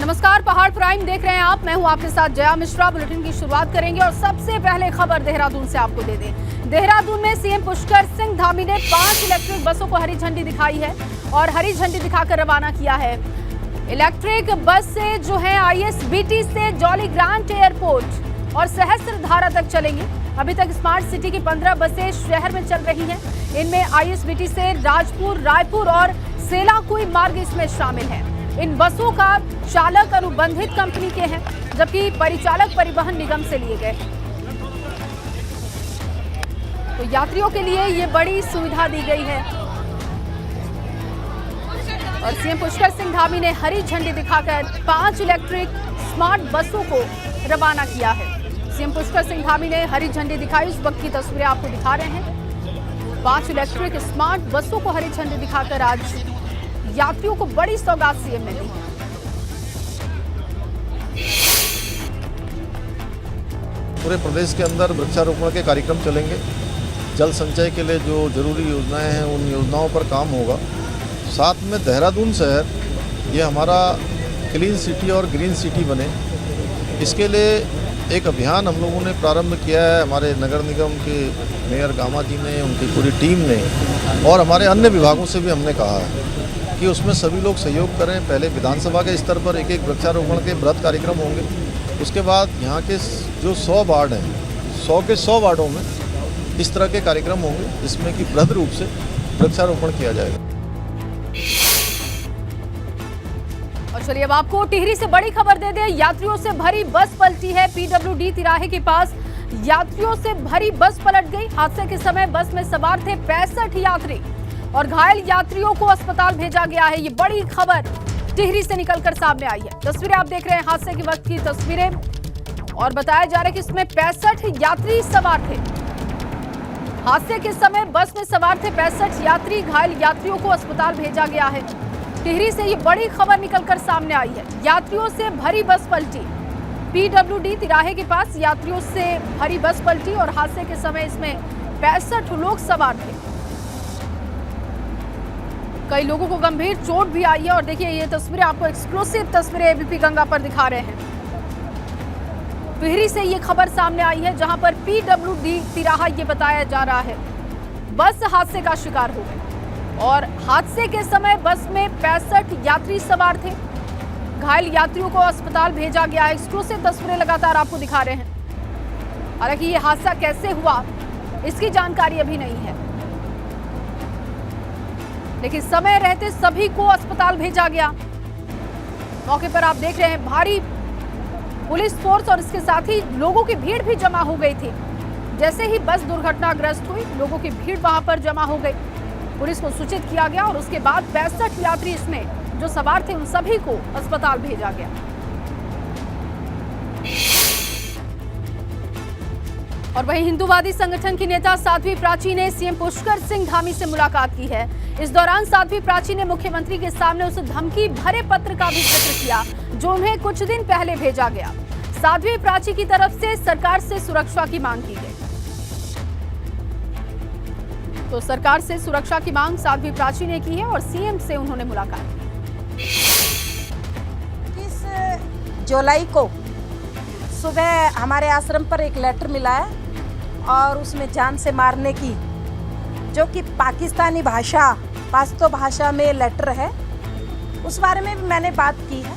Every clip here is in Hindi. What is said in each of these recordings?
नमस्कार, पहाड़ प्राइम देख रहे हैं आप। मैं हूं आपके साथ जया मिश्रा। बुलेटिन की शुरुआत करेंगे और सबसे पहले खबर देहरादून से आपको दे दें। देहरादून में सीएम पुष्कर सिंह धामी ने 5 इलेक्ट्रिक बसों को हरी झंडी दिखाई है और हरी झंडी दिखाकर रवाना किया है। इलेक्ट्रिक बस से जो है ISBT से जॉली ग्रांट एयरपोर्ट और सहस्त्रधारा तक चलेंगी। अभी तक स्मार्ट सिटी की 15 बसें शहर में चल रही हैं। इनमें ISBT से राजपुर, रायपुर और सेलाकुई मार्ग इसमें शामिल है। इन बसों का चालक अनुबंधित कंपनी के हैं, जबकि परिचालक परिवहन निगम से लिए गए। तो यात्रियों के लिए ये बड़ी सुविधा दी गई है और सीएम पुष्कर सिंह धामी ने हरी झंडी दिखाकर 5 इलेक्ट्रिक स्मार्ट बसों को रवाना किया है। सीएम पुष्कर सिंह धामी ने हरी झंडी दिखाई, उस वक्त की तस्वीरें आपको दिखा रहे हैं। 5 इलेक्ट्रिक स्मार्ट बसों को हरी झंडी दिखाकर आज यात्रियों को बड़ी सौगात सीएम ने दी। पूरे प्रदेश के अंदर वृक्षारोपण के कार्यक्रम चलेंगे। जल संचय के लिए जो जरूरी योजनाएं हैं उन योजनाओं पर काम होगा। साथ में देहरादून शहर ये हमारा क्लीन सिटी और ग्रीन सिटी बने, इसके लिए एक अभियान हम लोगों ने प्रारंभ किया है। हमारे नगर निगम के मेयर गामा जी ने, उनकी पूरी टीम ने और हमारे अन्य विभागों से भी हमने कहा है कि उसमें सभी लोग सहयोग करें। पहले विधानसभा के स्तर पर एक वृक्षारोपण के बृहत कार्यक्रम होंगे। उसके बाद यहाँ के जो 100 वार्ड हैं, 100 के 100 वार्डों में इस तरह के कार्यक्रम होंगे जिसमें कि बृहद रूप से वृक्षारोपण किया जाएगा। और चलिए अब आपको टिहरी से बड़ी खबर दे दें। यात्रियों से भरी बस पलटी है। PWD तिराहे के पास यात्रियों से भरी बस पलट गई। हादसे के समय बस में सवार थे 65 यात्री और घायल यात्रियों को अस्पताल भेजा गया है। ये बड़ी खबर टिहरी से निकलकर सामने आई है। तस्वीरें आप देख रहे हैं, हादसे के वक्त की तस्वीरें, और बताया जा रहा है कि इसमें 65 यात्री सवार थे। हादसे के समय बस में सवार थे 65 यात्री। घायल यात्रियों को अस्पताल भेजा गया है। टिहरी से ये बड़ी खबर निकलकर सामने आई है। यात्रियों से भरी बस पलटी। PWD तिराहे के पास यात्रियों से भरी बस पलटी और हादसे के समय इसमें 65 लोग सवार थे। कई लोगों को गंभीर चोट भी आई है और देखिए ये तस्वीरें आपको एक्सक्लूसिव तस्वीरें ABP गंगा पर दिखा रहे हैं। टिहरी से ये खबर सामने आई है जहां पर PWD तिराहा ये बताया जा रहा है बस हादसे का शिकार हो गई और हादसे के समय बस में 65 यात्री सवार थे। घायल यात्रियों को अस्पताल भेजा गया है। एक्सक्लूसिव तस्वीरें लगातार आपको दिखा रहे हैं। हालांकि ये हादसा कैसे हुआ इसकी जानकारी अभी नहीं है, लेकिन समय रहते सभी को अस्पताल भेजा गया। मौके पर आप देख रहे हैं भारी पुलिस फोर्स और इसके साथ ही लोगों की भीड़ भी जमा हो गई थी। जैसे ही बस दुर्घटनाग्रस्त हुई, लोगों की भीड़ वहां पर जमा हो गई। पुलिस को सूचित किया गया और उसके बाद 65 यात्री इसमें जो सवार थे उन सभी को अस्पताल भेजा गया। और वहीं हिंदूवादी संगठन की नेता साध्वी प्राची ने सीएम पुष्कर सिंह धामी से मुलाकात की है। इस दौरान साध्वी प्राची ने मुख्यमंत्री के सामने उस धमकी भरे पत्र का भी जिक्र किया जो उन्हें कुछ दिन पहले भेजा गया। साध्वी प्राची की तरफ से सरकार से सुरक्षा की मांग की गई। तो सरकार से सुरक्षा की मांग साध्वी प्राची ने की है और सीएम से उन्होंने मुलाकात की। 21 जुलाई को सुबह हमारे आश्रम पर एक लेटर मिला है और उसमें जान से मारने की, जो कि पाकिस्तानी भाषा, पश्तो भाषा में लेटर है, उस बारे में भी मैंने बात की है।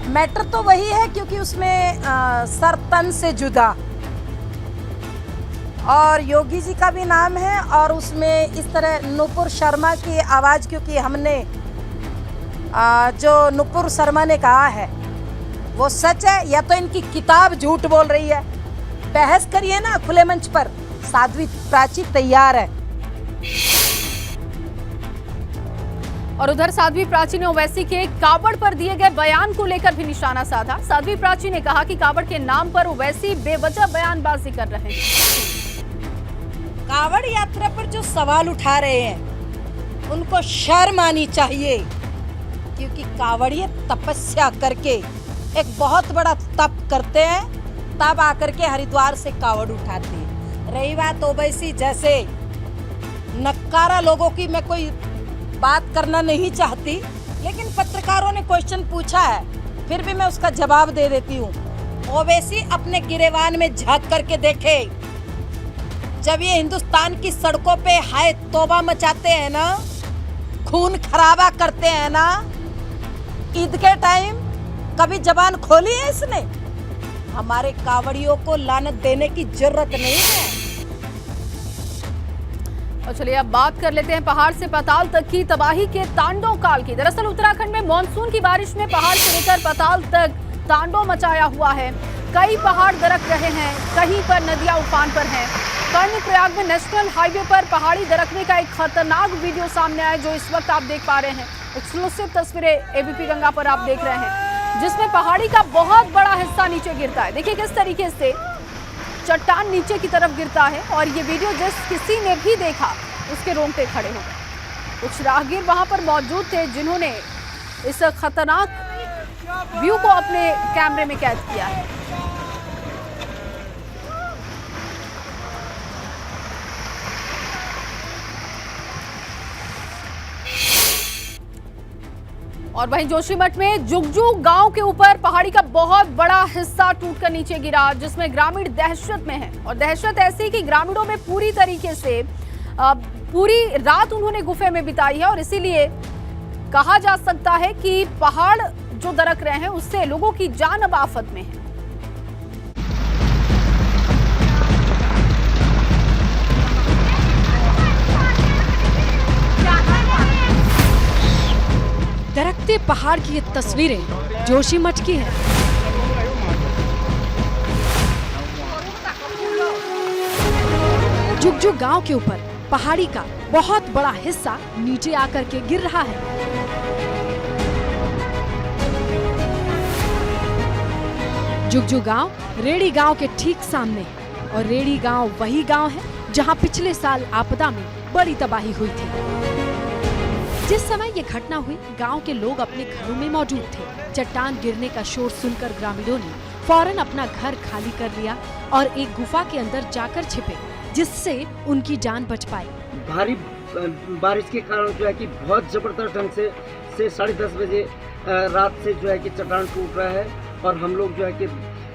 मैटर तो वही है क्योंकि उसमें सर तन से जुदा और योगी जी का भी नाम है और उसमें इस तरह नुपुर शर्मा की आवाज़, क्योंकि हमने जो नुपुर शर्मा ने कहा है वो सच है या तो इनकी किताब झूठ बोल रही है। बहस करिए ना खुले मंच पर, साध्वी प्राची तैयार है। और उधर साध्वी प्राची ने ओवैसी के कावड़ पर दिए गए बयान को लेकर भी निशाना साधा। साध्वी प्राची ने कहा कि कावड़ के नाम पर ओवैसी बेवजह बयानबाजी कर रहे हैं। कावड़ यात्रा पर जो सवाल उठा रहे हैं उनको शर्म आनी चाहिए, क्योंकि कावड़िए तपस्या करके एक बहुत बड़ा तप करते हैं, तब आकर के हरिद्वार से कावड़ उठाते हैं। रही बात ओवैसी जैसे नक्कारा लोगों की, मैं कोई बात करना नहीं चाहती, लेकिन पत्रकारों ने क्वेश्चन पूछा है, फिर भी मैं उसका जवाब दे देती हूँ। ओवैसी अपने गिरेबान में झांक करके देखे, जब ये हिंदुस्तान की सड़कों पे हाय तौबा मचाते हैं ना, खून खराबा करते हैं ना, ईद के टाइम कभी जबान खोली है इसने? हमारे कावड़ियों को लानत देने की जरूरत नहीं है। और चलिए अब बात कर लेते हैं पहाड़ से पाताल तक की तबाही के तांडव काल की। दरअसल उत्तराखंड में मानसून की बारिश ने पहाड़ से लेकर पाताल तक तांडव मचाया हुआ है। कई पहाड़ दरक रहे हैं, कहीं पर नदियां उफान पर हैं। कर्णप्रयाग में नेशनल हाईवे पर पहाड़ी दरकने का एक खतरनाक वीडियो सामने आया, जो इस वक्त आप देख पा रहे हैं। एक्सक्लूसिव तस्वीरें एबीपी गंगा पर आप देख रहे हैं, जिसमें पहाड़ी का बहुत बड़ा हिस्सा नीचे गिरता है। देखिए किस तरीके से चट्टान नीचे की तरफ गिरता है, और ये वीडियो जिस किसी ने भी देखा उसके रोंगटे खड़े हो गए। कुछ राहगीर वहां पर मौजूद थे जिन्होंने इस खतरनाक व्यू को अपने कैमरे में कैद किया है। और वहीं जोशीमठ में जुगजू गांव के ऊपर पहाड़ी का बहुत बड़ा हिस्सा टूटकर नीचे गिरा, जिसमें ग्रामीण दहशत में है। और दहशत ऐसी कि ग्रामीणों में पूरी तरीके से पूरी रात उन्होंने गुफे में बिताई है, और इसीलिए कहा जा सकता है कि पहाड़ जो दरक रहे हैं उससे लोगों की जान अब आफत में है। दरकते पहाड़ की ये तस्वीरें जोशीमठ की हैं। जुगजू गांव के ऊपर पहाड़ी का बहुत बड़ा हिस्सा नीचे आकर के गिर रहा है। जुगजू गांव रेड़ी गांव के ठीक सामने है, और रेड़ी गांव वही गांव है जहां पिछले साल आपदा में बड़ी तबाही हुई थी। जिस समय ये घटना हुई, गांव के लोग अपने घरों में मौजूद थे। चट्टान गिरने का शोर सुनकर ग्रामीणों ने फौरन अपना घर खाली कर लिया और एक गुफा के अंदर जाकर छिपे, जिससे उनकी जान बच पाई। भारी बारिश के कारण जो है कि बहुत जबरदस्त ढंग से 10:30 बजे रात से जो है कि चट्टान टूट रहा है, और हम लोग जो है कि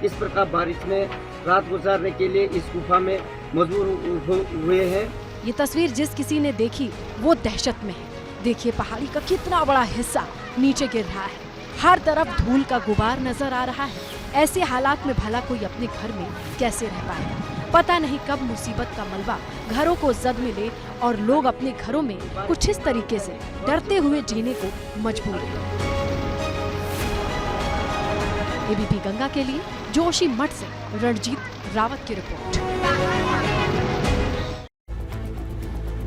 इस प्रकार बारिश में रात गुजारने के लिए इस गुफा में मजबूर हुए हैं। ये तस्वीर जिस किसी ने देखी वो दहशत में है। देखिए पहाड़ी का कितना बड़ा हिस्सा नीचे गिर रहा है, हर तरफ धूल का गुबार नजर आ रहा है। ऐसे हालात में भला कोई अपने घर में कैसे रह पाए? पता नहीं कब मुसीबत का मलबा घरों को जद में ले और लोग अपने घरों में कुछ इस तरीके से डरते हुए जीने को मजबूर हैं। एबीपी गंगा के लिए जोशीमठ से रणजीत रावत की रिपोर्ट।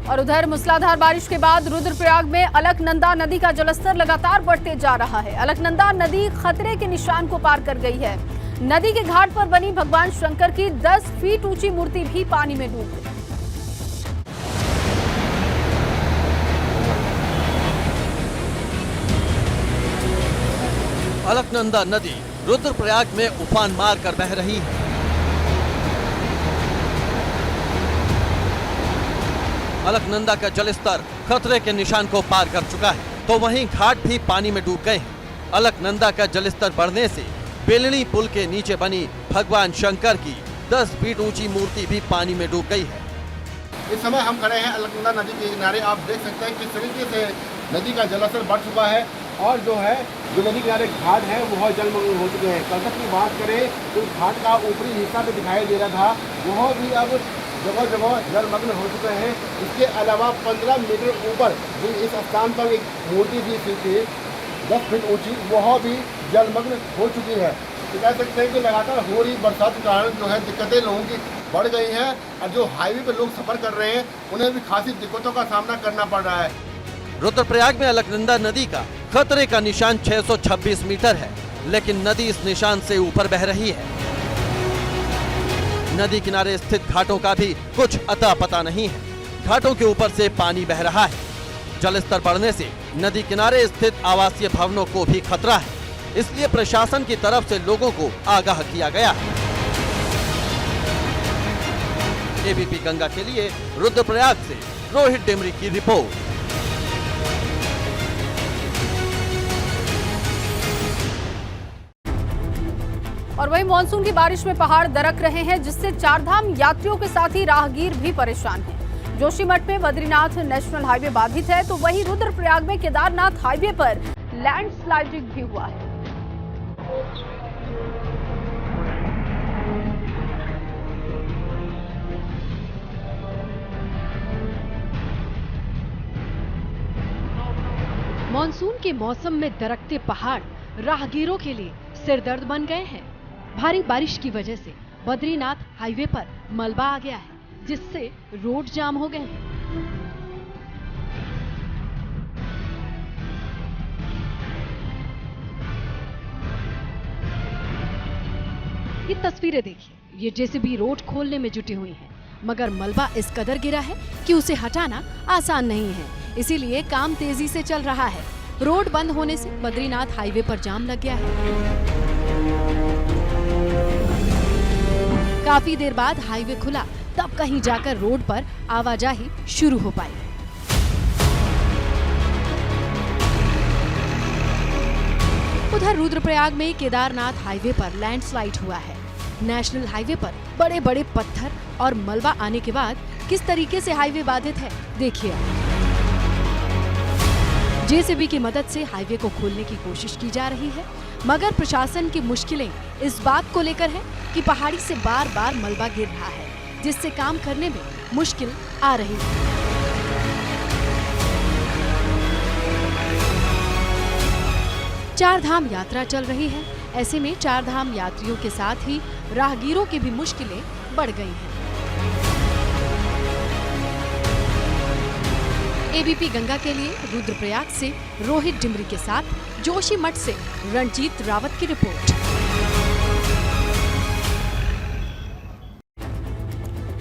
और उधर मूसलाधार बारिश के बाद रुद्रप्रयाग में अलकनंदा नदी का जलस्तर लगातार बढ़ते जा रहा है। अलकनंदा नदी खतरे के निशान को पार कर गई है। नदी के घाट पर बनी भगवान शंकर की 10 फीट ऊंची मूर्ति भी पानी में डूब गई। अलकनंदा नदी रुद्रप्रयाग में उफान मार कर बह रही है। अलकनंदा का जलस्तर खतरे के निशान को पार कर चुका है, तो वहीं घाट भी पानी में डूब गए हैं। अलकनंदा का जलस्तर बढ़ने से बेलनी पुल के नीचे बनी भगवान शंकर की 10 फीट ऊंची मूर्ति भी पानी में डूब गई है। इस समय हम खड़े हैं अलकनंदा नदी के किनारे। आप देख सकते हैं किस तरीके से नदी का जलस्तर बढ़ चुका है, और जो नदी किनारे घाट है वो जलमग्न हो चुके हैं। कल तक की बात करें तो घाट का ऊपरी हिस्सा भी दिखाई दे रहा था, वह भी अब जगह जगह जलमग्न हो चुके हैं। इसके अलावा 15 मीटर ऊपर जो इस स्थान पर एक मूर्ति भी थी 10 फीट ऊंची, वह भी जलमग्न हो चुकी है। तो कह सकते हैं कि लगातार हो रही बरसात के कारण जो है दिक्कतें लोगों की बढ़ गई हैं, और जो हाईवे पर लोग सफर कर रहे हैं उन्हें भी खासी दिक्कतों का सामना करना पड़ रहा है। रुद्रप्रयाग में अलकनंदा नदी का खतरे का निशान 626 मीटर है, लेकिन नदी इस निशान से ऊपर बह रही है। नदी किनारे स्थित घाटों का भी कुछ अता पता नहीं है। घाटों के ऊपर से पानी बह रहा है। जलस्तर बढ़ने से नदी किनारे स्थित आवासीय भवनों को भी खतरा है, इसलिए प्रशासन की तरफ से लोगों को आगाह किया गया है। एबीपी गंगा के लिए रुद्रप्रयाग से रोहित डेमरी की रिपोर्ट। और वहीं मानसून की बारिश में पहाड़ दरक रहे हैं, जिससे चारधाम यात्रियों के साथ ही राहगीर भी परेशान हैं। जोशीमठ में बद्रीनाथ नेशनल हाईवे बाधित है, तो वहीं रुद्रप्रयाग में केदारनाथ हाईवे पर लैंडस्लाइडिंग भी हुआ है। मॉनसून के मौसम में दरकते पहाड़ राहगीरों के लिए सिरदर्द बन गए हैं। भारी बारिश की वजह से बद्रीनाथ हाईवे पर मलबा आ गया है, जिससे रोड जाम हो गए हैं। ये तस्वीरें देखिए, ये जेसीबी रोड खोलने में जुटी हुई है, मगर मलबा इस कदर गिरा है कि उसे हटाना आसान नहीं है। इसीलिए काम तेजी से चल रहा है। रोड बंद होने से बद्रीनाथ हाईवे पर जाम लग गया है। काफी देर बाद हाईवे खुला, तब कहीं जाकर रोड पर आवाजाही शुरू हो पाई। उधर रुद्रप्रयाग में केदारनाथ हाईवे पर लैंडस्लाइड हुआ है। नेशनल हाईवे पर बड़े बड़े पत्थर और मलबा आने के बाद किस तरीके से हाईवे बाधित है, देखिए। जेसीबी की मदद से हाईवे को खोलने की कोशिश की जा रही है, मगर प्रशासन की मुश्किलें इस बात को लेकर है कि पहाड़ी से बार बार मलबा गिर रहा है, जिससे काम करने में मुश्किल आ रही है। चारधाम यात्रा चल रही है, ऐसे में चारधाम यात्रियों के साथ ही राहगीरों की भी मुश्किलें बढ़ गई हैं। एबीपी गंगा के लिए रुद्रप्रयाग से रोहित डिमरी के साथ जोशीमठ से रणजीत रावत की रिपोर्ट।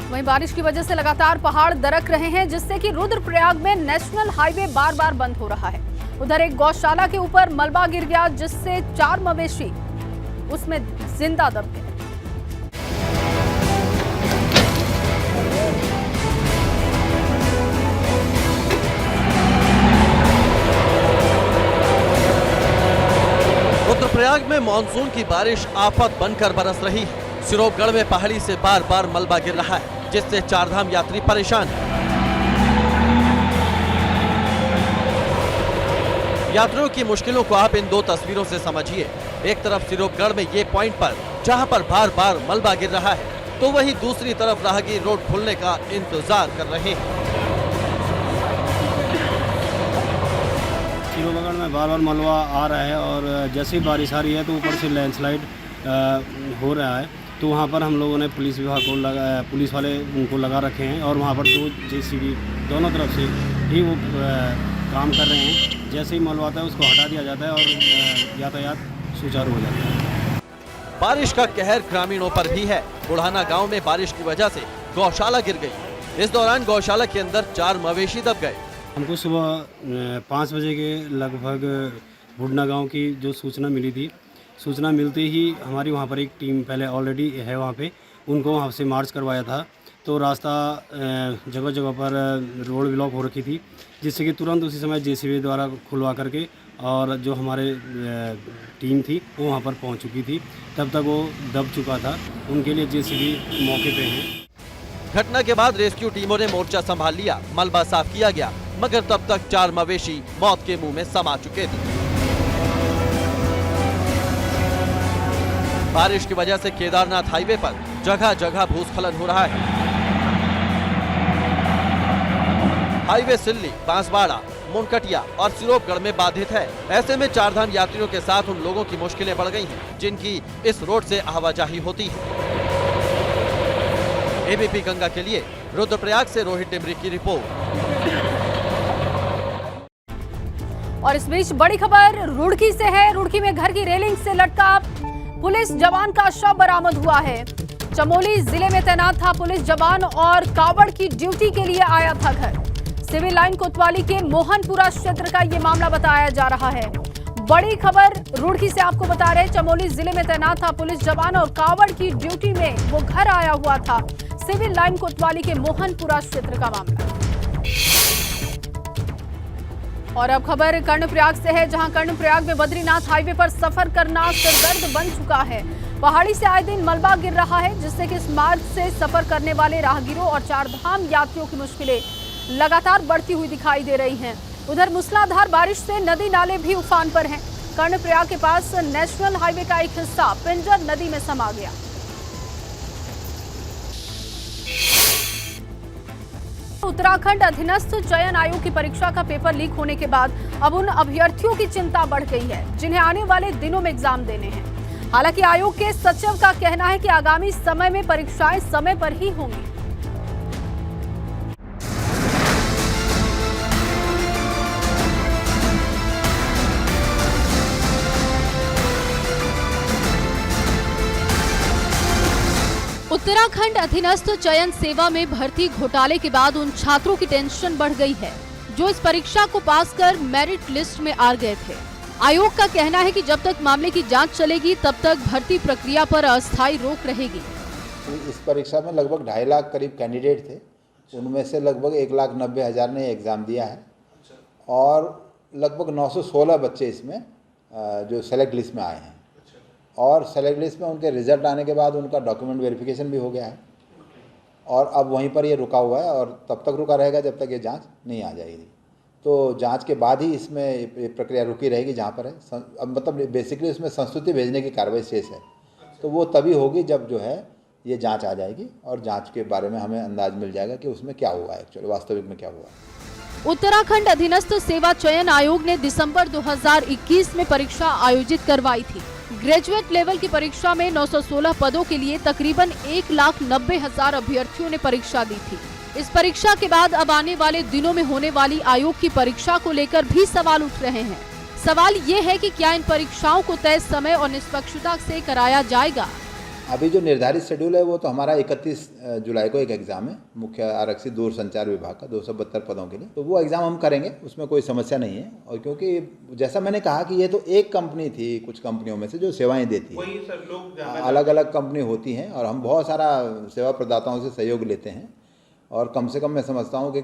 वहीं बारिश की वजह से लगातार पहाड़ दरक रहे हैं, जिससे कि रुद्रप्रयाग में नेशनल हाईवे बार बार बंद हो रहा है। उधर एक गौशाला के ऊपर मलबा गिर गया, जिससे 4 मवेशी उसमें जिंदा दब गए। रुद्रप्रयाग में मानसून की बारिश आफत बनकर बरस रही है। सिरोपगढ़ में पहाड़ी से बार बार मलबा गिर रहा है, जिससे चारधाम यात्री परेशान हैं। यात्रियों की मुश्किलों को आप इन 2 तस्वीरों से समझिए। एक तरफ सिरोपगढ़ में ये पॉइंट पर जहां पर बार बार मलबा गिर रहा है, तो वहीं दूसरी तरफ राहगीर रोड खुलने का इंतजार कर रहे हैं। सिरोपगढ़ में बार बार मलबा आ रहा है और जैसे ही बारिश आ रही है तो ऊपर से लैंडस्लाइड हो रहा है। तो वहाँ पर हम लोगों ने पुलिस विभाग को पुलिस वाले उनको लगा रखे हैं और वहाँ पर 2 जेसीबी दोनों तरफ से ही वो काम कर रहे हैं। जैसे ही मलबा आता है उसको हटा दिया जाता है और यातायात सुचारू हो जाता है। बारिश का कहर ग्रामीणों पर भी है। बुढ़ाना गांव में बारिश की वजह से गौशाला गिर गई। इस दौरान गौशाला के अंदर 4 मवेशी दब गए। हमको सुबह 5 बजे के लगभग बुढ़ना गांव की जो सूचना मिली थी, सूचना मिलते ही हमारी वहां पर एक टीम पहले ऑलरेडी है वहां पे, उनको वहां से मार्च करवाया था। तो रास्ता जगह जगह पर रोड ब्लॉक हो रखी थी, जिससे कि तुरंत उसी समय जेसीबी द्वारा खुलवा करके और जो हमारे टीम थी वो वहाँ पर पहुँच चुकी थी। तब तक वो दब चुका था, उनके लिए जेसीबी मौके पे है। घटना के बाद रेस्क्यू टीमों ने मोर्चा संभाल लिया, मलबा साफ किया गया, मगर तब तक 4 मवेशी मौत के मुंह में समा चुके थे। बारिश की वजह से केदारनाथ हाईवे पर जगह जगह भूस्खलन हो रहा है। हाईवे सिल्ली, बांसवाड़ा, मुनकटिया और सिरोपगढ़ में बाधित है। ऐसे में चारधाम यात्रियों के साथ उन लोगों की मुश्किलें बढ़ गई हैं, जिनकी इस रोड से आवाजाही होती है। एबीपी गंगा के लिए रुद्रप्रयाग से रोहित डिमरी की रिपोर्ट। और इस बीच बड़ी खबर रुड़की से है। रुड़की में घर की रेलिंग से लटका पुलिस जवान का शव बरामद हुआ है। चमोली जिले में तैनात था पुलिस जवान और कावड़ की ड्यूटी के लिए आया था घर। सिविल लाइन कोतवाली के मोहनपुरा क्षेत्र का ये मामला बताया जा रहा है। बड़ी खबर रुड़की से आपको बता रहे, चमोली जिले में तैनात था पुलिस जवान और कावड़ की ड्यूटी में वो घर आया हुआ था। सिविल लाइन कोतवाली के मोहनपुरा क्षेत्र का मामला। और अब खबर कर्णप्रयाग से है, जहां कर्णप्रयाग में बद्रीनाथ हाईवे पर सफर करना सिरदर्द बन चुका है। पहाड़ी से आए दिन मलबा गिर रहा है, जिससे कि इस मार्ग से सफर करने वाले राहगीरों और चारधाम यात्रियों की मुश्किलें लगातार बढ़ती हुई दिखाई दे रही हैं। उधर मूसलाधार बारिश से नदी नाले भी उफान पर हैं। कर्णप्रयाग के पास नेशनल हाईवे का एक हिस्सा पिंजर नदी में समा गया। उत्तराखंड अधीनस्थ चयन आयोग की परीक्षा का पेपर लीक होने के बाद अब उन अभ्यर्थियों की चिंता बढ़ गई है जिन्हें आने वाले दिनों में एग्जाम देने हैं। हालांकि आयोग के सचिव का कहना है कि आगामी समय में परीक्षाएं समय पर ही होंगी। उत्तराखंड अधीनस्थ चयन सेवा में भर्ती घोटाले के बाद उन छात्रों की टेंशन बढ़ गई है जो इस परीक्षा को पास कर मेरिट लिस्ट में आ गए थे। आयोग का कहना है कि जब तक मामले की जांच चलेगी तब तक भर्ती प्रक्रिया पर अस्थायी रोक रहेगी। इस परीक्षा में लगभग 2.5 लाख करीब कैंडिडेट थे, उनमें से लगभग 1,90,000 ने एग्ज़ाम दिया है और लगभग 916 बच्चे इसमें जो सेलेक्ट लिस्ट में आए हैं और सेलेक्ट लिस्ट में उनके रिजल्ट आने के बाद उनका डॉक्यूमेंट वेरिफिकेशन भी हो गया है और अब वहीं पर ये रुका हुआ है और तब तक रुका रहेगा जब तक ये जांच नहीं आ जाएगी। तो जांच के बाद ही इसमें ये प्रक्रिया रुकी रहेगी जहाँ पर है। अब मतलब बेसिकली उसमें संस्तुति भेजने की कार्रवाई शेष है, तो वो तभी होगी जब जो है ये जांच आ जाएगी और जांच के बारे में हमें अंदाज मिल जाएगा कि उसमें क्या हुआ है, एक्चुअली वास्तविक में क्या हुआ। उत्तराखंड अधीनस्थ सेवा चयन आयोग ने दिसंबर 2021 में परीक्षा आयोजित करवाई थी। ग्रेजुएट लेवल की परीक्षा में 916 पदों के लिए तकरीबन 1,90,000 अभ्यर्थियों ने परीक्षा दी थी। इस परीक्षा के बाद अब आने वाले दिनों में होने वाली आयोग की परीक्षा को लेकर भी सवाल उठ रहे हैं। सवाल ये है कि क्या इन परीक्षाओं को तय समय और निष्पक्षता से कराया जाएगा। अभी जो निर्धारित शेड्यूल है वो तो हमारा 31 जुलाई को एक एग्ज़ाम है मुख्य आरक्षित दूरसंचार विभाग का 272 पदों के लिए, तो वो एग्ज़ाम हम करेंगे, उसमें कोई समस्या नहीं है। और क्योंकि जैसा मैंने कहा कि ये तो एक कंपनी थी कुछ कंपनियों में से जो सेवाएं देती है, अलग अलग कंपनी होती हैं और हम बहुत सारा सेवा प्रदाताओं से सहयोग लेते हैं और कम से कम मैं समझता हूँ कि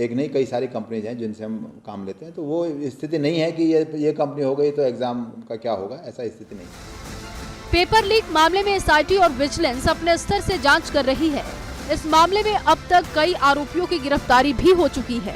एक नहीं कई सारी कंपनीज हैं जिनसे हम काम लेते हैं। तो वो स्थिति नहीं है कि ये कंपनी हो गई तो एग्ज़ाम का क्या होगा, ऐसा स्थिति नहीं है। पेपर लीक मामले में एसआईटी और विजिलेंस अपने स्तर से जांच कर रही है। इस मामले में अब तक कई आरोपियों की गिरफ्तारी भी हो चुकी है।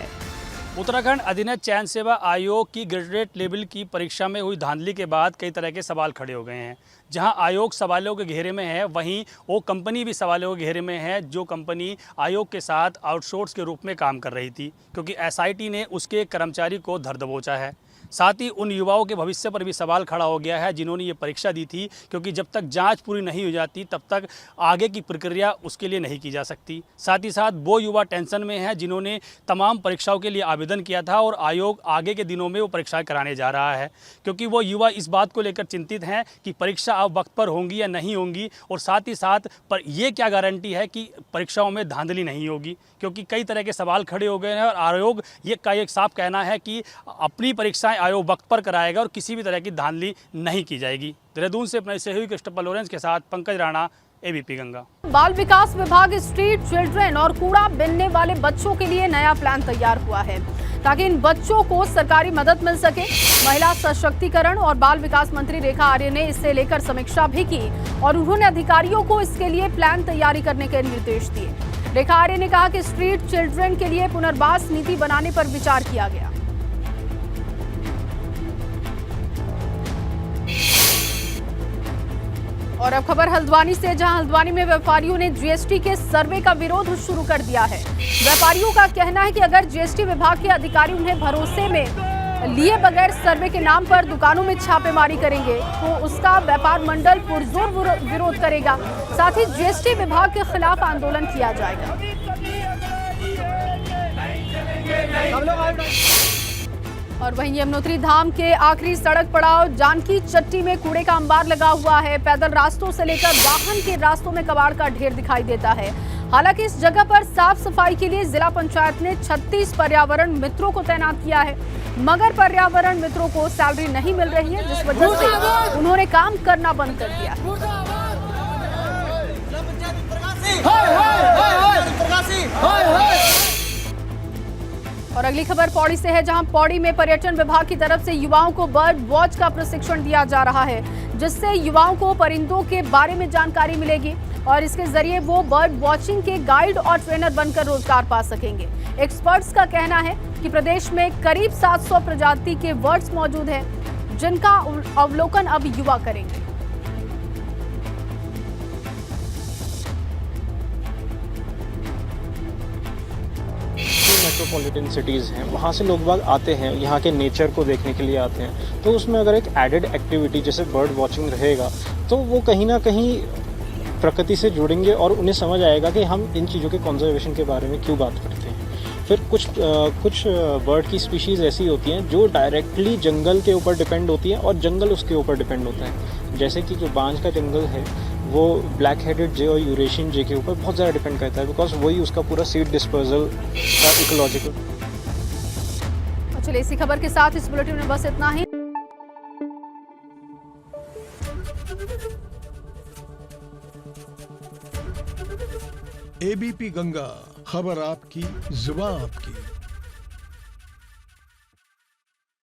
उत्तराखंड अधीनस्थ चयन सेवा आयोग की ग्रेजुएट लेवल की परीक्षा में हुई धांधली के बाद कई तरह के सवाल खड़े हो गए हैं। जहां आयोग सवालों के घेरे में है, वहीं वो कंपनी भी सवालों के घेरे में है जो कंपनी आयोग के साथ आउटसोर्स के रूप में काम कर रही थी, क्योंकि एसआईटी ने उसके कर्मचारी को धर दबोचा है। साथ ही उन युवाओं के भविष्य पर भी सवाल खड़ा हो गया है जिन्होंने ये परीक्षा दी थी, क्योंकि जब तक जांच पूरी नहीं हो जाती तब तक आगे की प्रक्रिया उसके लिए नहीं की जा सकती। साथ ही साथ वो युवा टेंशन में है जिन्होंने तमाम परीक्षाओं के लिए आवेदन किया था और आयोग आगे के दिनों में वो परीक्षाएं कराने जा रहा है, क्योंकि वो युवा इस बात को लेकर चिंतित हैं कि परीक्षा अब वक्त पर होंगी या नहीं होंगी, और साथ ही साथ पर ये क्या गारंटी है कि परीक्षाओं में धांधली नहीं होगी, क्योंकि कई तरह के सवाल खड़े हो गए हैं। और आयोग ये का एक साफ कहना है कि अपनी परीक्षाएं आयोग वक्त पर कराएगा और किसी भी तरह की धांधली नहीं की जाएगी। देहरादून से अपने सहयोगी क्रिस्टोफर लॉरेंस के साथ पंकज राणा, एबीपी गंगा। बाल विकास विभाग स्ट्रीट चिल्ड्रन और कूड़ा बिनने वाले बच्चों के लिए नया प्लान तैयार हुआ है ताकि इन बच्चों को सरकारी मदद मिल सके। महिला सशक्तिकरण और बाल विकास मंत्री रेखा आर्य ने इससे लेकर समीक्षा भी की और उन्होंने अधिकारियों को इसके लिए प्लान तैयारी करने के निर्देश दिए। रेखा आर्य ने कहा कि स्ट्रीट चिल्ड्रन के लिए पुनर्वास नीति बनाने पर विचार किया गया। और अब खबर हल्द्वानी से, जहां हल्द्वानी में व्यापारियों ने जीएसटी के सर्वे का विरोध शुरू कर दिया है। व्यापारियों का कहना है कि अगर जीएसटी विभाग के अधिकारी उन्हें भरोसे में लिए बगैर सर्वे के नाम पर दुकानों में छापेमारी करेंगे तो उसका व्यापार मंडल पुरजोर विरोध करेगा। साथ ही जीएसटी विभाग के खिलाफ आंदोलन किया जाएगा। और वहीं यमुनोत्री धाम के आखिरी सड़क पड़ाव जानकी चट्टी में कूड़े का अंबार लगा हुआ है। पैदल रास्तों से लेकर वाहन के रास्तों में कबाड़ का ढेर दिखाई देता है। हालांकि इस जगह पर साफ सफाई के लिए जिला पंचायत ने 36 पर्यावरण मित्रों को तैनात किया है, मगर पर्यावरण मित्रों को सैलरी नहीं मिल रही है, जिस वजह से उन्होंने काम करना बंद कर दिया है। और अगली खबर पौड़ी से है, जहां पौड़ी में पर्यटन विभाग की तरफ से युवाओं को बर्ड वॉच का प्रशिक्षण दिया जा रहा है, जिससे युवाओं को परिंदों के बारे में जानकारी मिलेगी और इसके जरिए वो बर्ड वॉचिंग के गाइड और ट्रेनर बनकर रोजगार पा सकेंगे। एक्सपर्ट्स का कहना है कि प्रदेश में करीब 700 प्रजाति के बर्ड्स मौजूद हैं, जिनका अवलोकन अब युवा करेंगे। मेट्रोपॉलिटन सिटीज़ हैं, वहाँ से लोग बाग आते हैं, यहाँ के नेचर को देखने के लिए आते हैं। तो उसमें अगर एक एडेड एक्टिविटी जैसे बर्ड वॉचिंग रहेगा तो वो कहीं ना कहीं प्रकृति से जुड़ेंगे और उन्हें समझ आएगा कि हम इन चीज़ों के कंजर्वेशन के बारे में क्यों बात करते हैं। फिर कुछ बर्ड की स्पीशीज़ ऐसी होती हैं जो डायरेक्टली जंगल के ऊपर डिपेंड होती हैं और जंगल उसके ऊपर डिपेंड होता है। जैसे कि जो बांज का जंगल है वो ब्लैक हेडेड जे और यूरेशियन जे के ऊपर बहुत ज़्यादा डिपेंड करता है, बिकॉज वही उसका पूरा सीड डिस्पर्जल का इकोलॉजिकल। चलिए इसी खबर के साथ इस बुलेटिन में बस इतना ही। एबीपी गंगा, खबर आपकी, जुबान आपकी।